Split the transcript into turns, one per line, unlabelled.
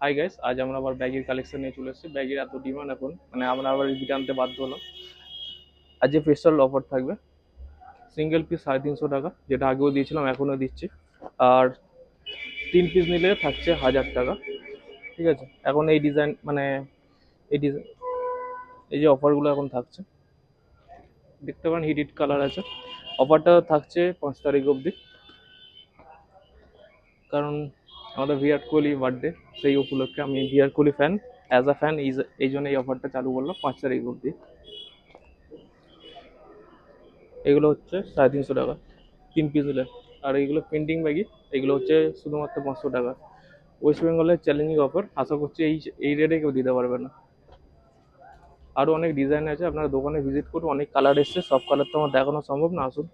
Hi guys, আজ আমরা আবার ব্যাগের কালেকশন নিয়ে চলে এসেছি। ব্যাগের এত ডিমান্ড এখন, মানে আমরা আবার রিপিট আনতে বাধ্য হলাম। আজ যে স্পেশাল অফার থাকবে, সিঙ্গেল পিস 350 টাকা, যেটা আগেও দিয়েছিলাম এখনও দিচ্ছি। আর 3 পিস নিলে থাকছে 1000 টাকা। ঠিক আছে, এখন এই ডিজাইন মানে এই ডিজাইন এই যে অফারগুলো এখন থাকছে, দেখতে পারেন হিট হিট কালার আছে। অফারটা থাকছে 5 তারিখ অবধি, কারণ আমাদের বিরাট কোহলি বার্থডে, সেই উপলক্ষে আমি Virat Kohli fan, as a fan এই জন্য এই অফারটা চালু করলাম 5 তারিখ অবধি। এগুলো হচ্ছে 350 টাকা, 3 পিস হলে। আর এইগুলো প্রিন্টিং ব্যাগই, এগুলো হচ্ছে শুধুমাত্র 500 টাকা। ওয়েস্ট বেঙ্গলের চ্যালেঞ্জিং অফার, আশা করছি এই এই রেটে কেউ দিতে পারবে না। আরও অনেক ডিজাইন আছে, আপনারা দোকানে ভিজিট করুন, অনেক কালার এসছে, সব কালার তো আমার দেখানো সম্ভব না। আসুন,